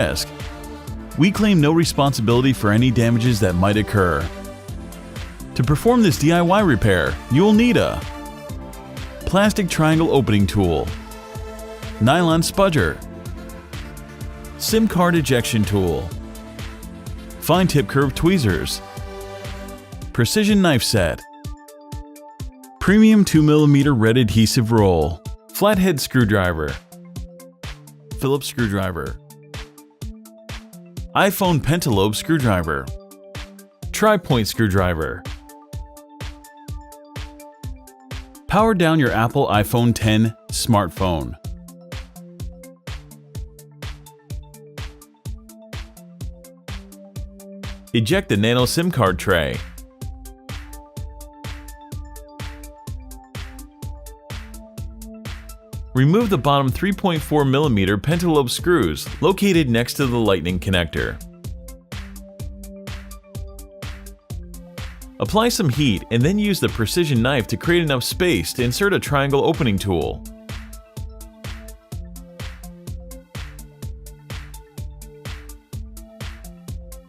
desk. We claim no responsibility for any damages that might occur. To perform this DIY repair, you will need a plastic triangle opening tool, nylon spudger, SIM card ejection tool, fine tip curved tweezers, precision knife set, premium 2mm red adhesive roll, flathead screwdriver, Phillips screwdriver, iPhone pentalobe screwdriver, tri-point screwdriver. Power down your Apple iPhone X smartphone. Eject the nano SIM card tray. Remove the bottom 3.4mm pentalobe screws located next to the lightning connector. Apply some heat and then use the precision knife to create enough space to insert a triangle opening tool.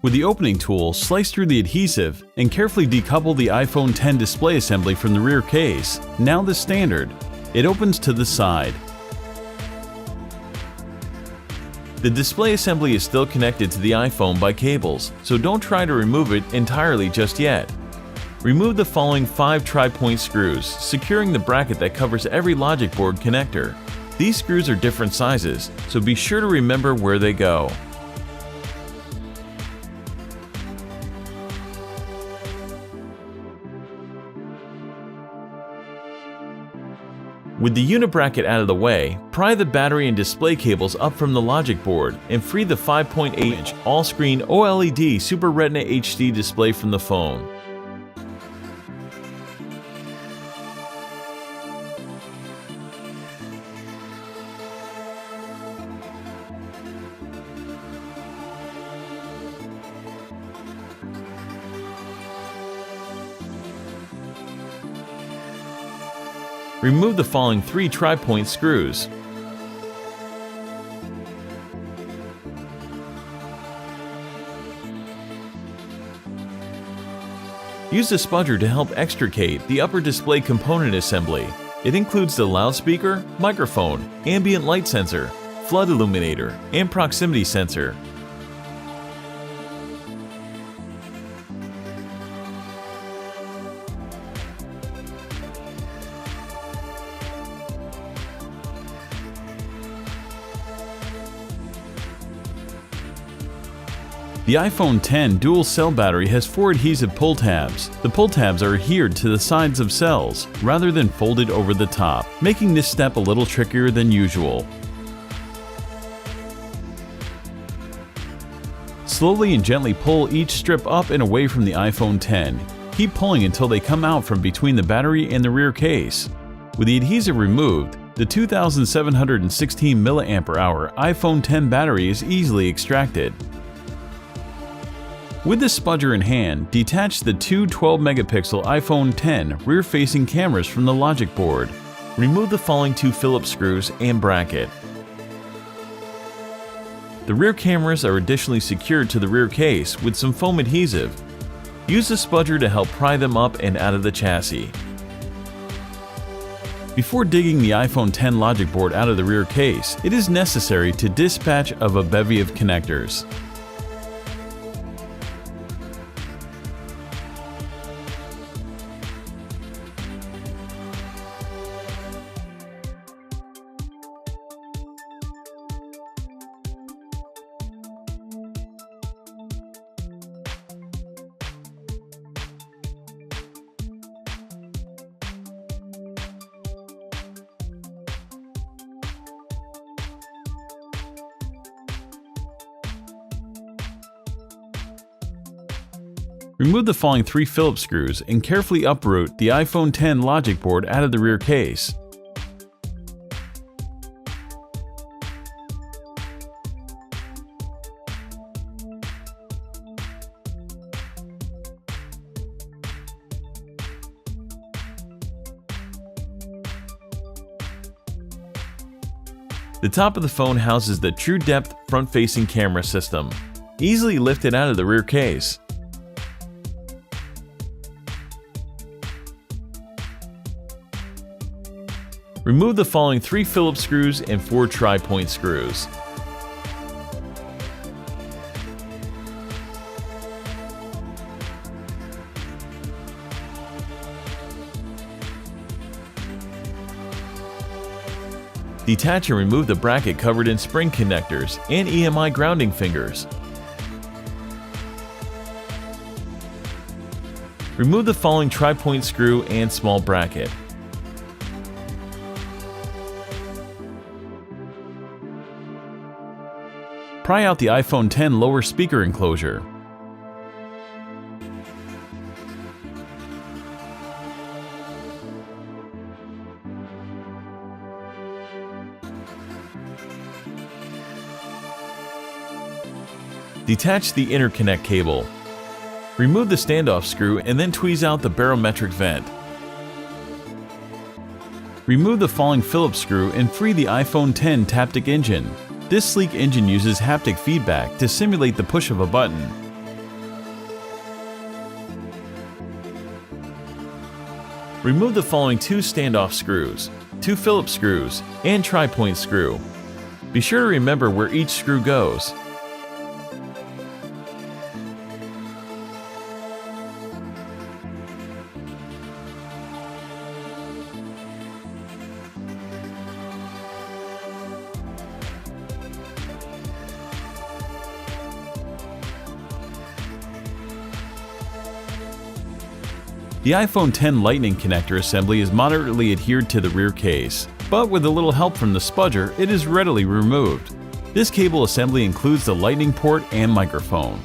With the opening tool, slice through the adhesive and carefully decouple the iPhone X display assembly from the rear case. Now the standard. It opens to the side. The display assembly is still connected to the iPhone by cables, so don't try to remove it entirely just yet. Remove the following 5 tri-point screws, securing the bracket that covers every logic board connector. These screws are different sizes, so be sure to remember where they go. With the unit bracket out of the way, pry the battery and display cables up from the logic board and free the 5.8-inch all-screen OLED Super Retina HD display from the phone. Remove the following 3 tri-point screws. Use the spudger to help extricate the upper display component assembly. It includes the loudspeaker, microphone, ambient light sensor, flood illuminator, and proximity sensor. The iPhone X dual cell battery has 4 adhesive pull tabs. The pull tabs are adhered to the sides of cells rather than folded over the top, making this step a little trickier than usual. Slowly and gently pull each strip up and away from the iPhone X. Keep pulling until they come out from between the battery and the rear case. With the adhesive removed, the 2716 mAh iPhone X battery is easily extracted. With the spudger in hand, detach the 2 12-megapixel iPhone X rear-facing cameras from the logic board. Remove the following 2 Phillips screws and bracket. The rear cameras are additionally secured to the rear case with some foam adhesive. Use the spudger to help pry them up and out of the chassis. Before digging the iPhone X logic board out of the rear case, it is necessary to dispatch of a bevy of connectors. Remove the following 3 Phillips screws and carefully uproot the iPhone X logic board out of the rear case. The top of the phone houses the True Depth front-facing camera system. Easily lift it out of the rear case. Remove the following 3 Phillips screws and 4 tri-point screws. Detach and remove the bracket covered in spring connectors and EMI grounding fingers. Remove the following tri-point screw and small bracket. Pry out the iPhone X lower speaker enclosure. Detach the interconnect cable. Remove the standoff screw and then tweeze out the barometric vent. Remove the falling Phillips screw and free the iPhone X Taptic engine. This sleek engine uses haptic feedback to simulate the push of a button. Remove the following 2 standoff screws, 2 Phillips screws, and tri-point screw. Be sure to remember where each screw goes. The iPhone X Lightning connector assembly is moderately adhered to the rear case, but with a little help from the spudger, it is readily removed. This cable assembly includes the Lightning port and microphone.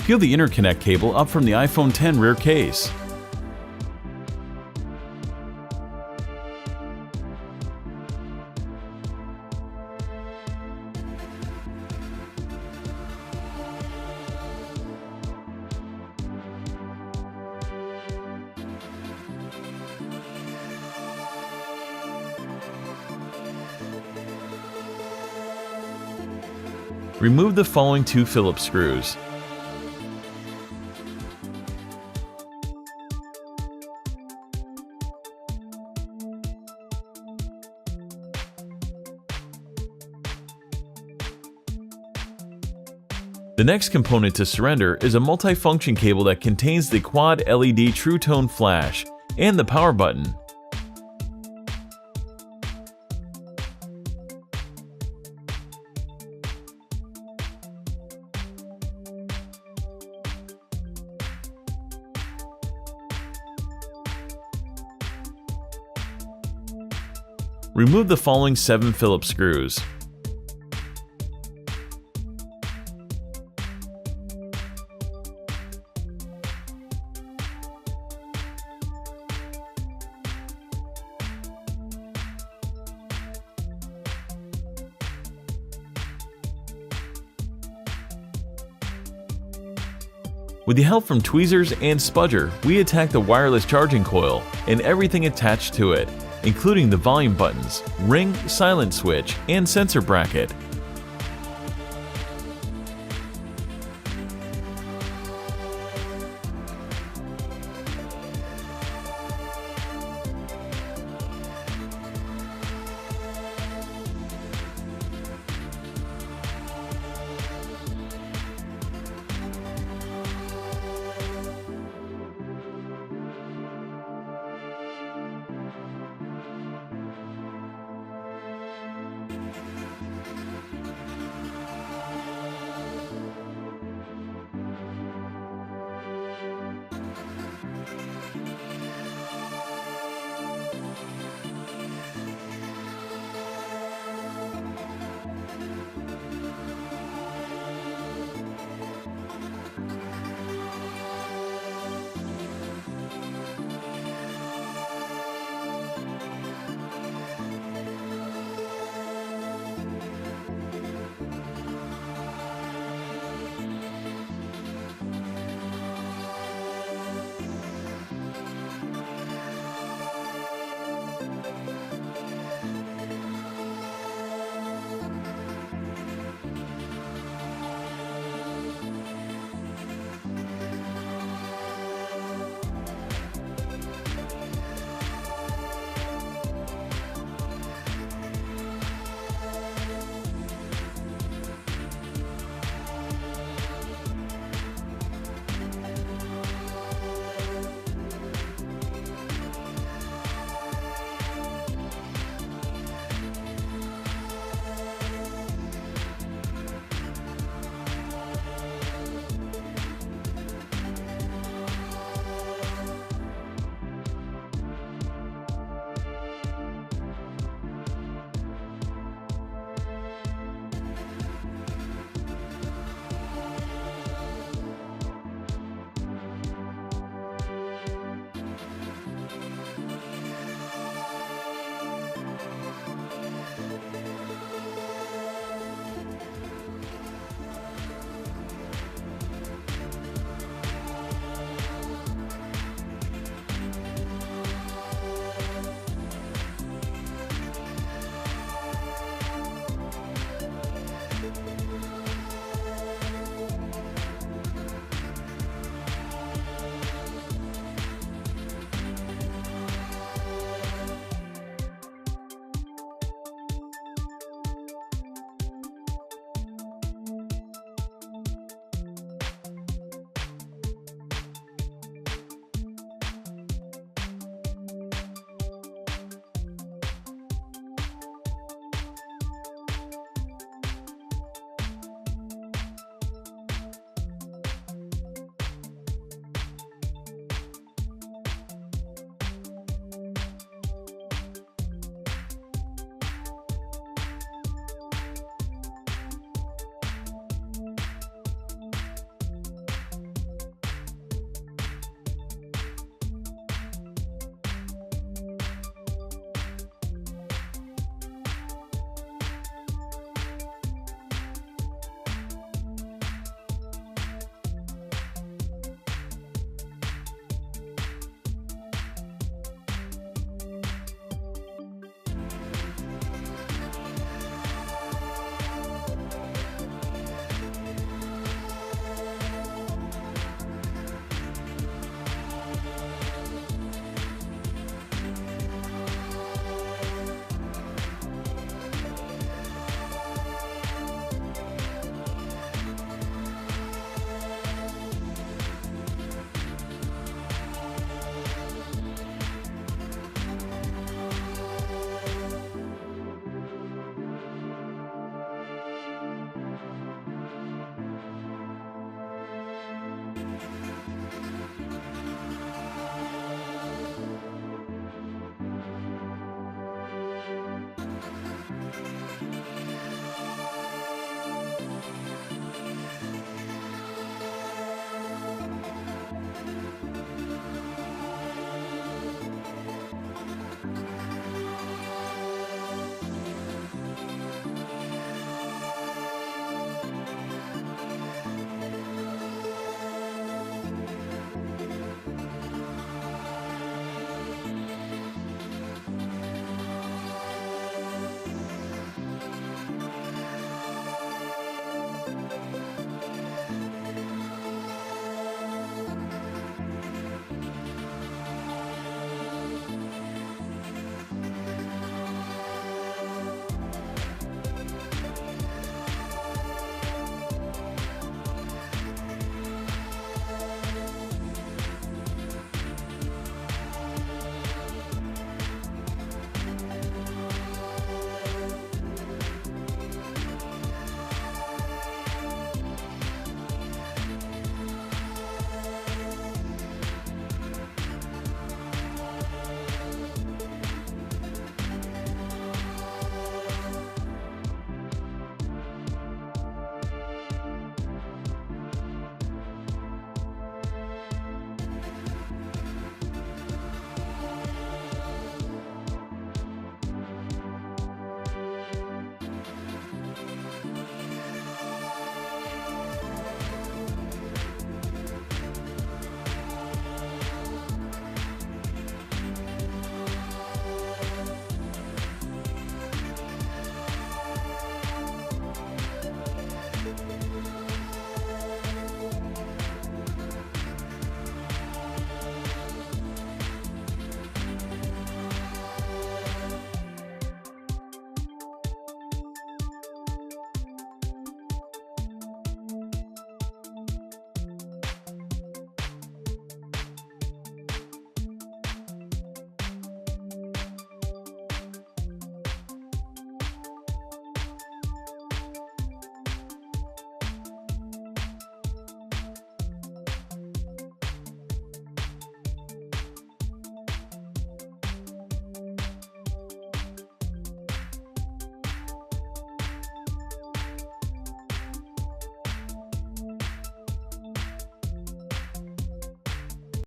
Peel the interconnect cable up from the iPhone X rear case. Remove the following 2 Phillips screws. The next component to surrender is a multifunction cable that contains the quad LED True Tone flash and the power button. Remove the following 7 Phillips screws. With the help from tweezers and spudger, we attack the wireless charging coil and everything attached to it, including the volume buttons, ring, silent switch, and sensor bracket.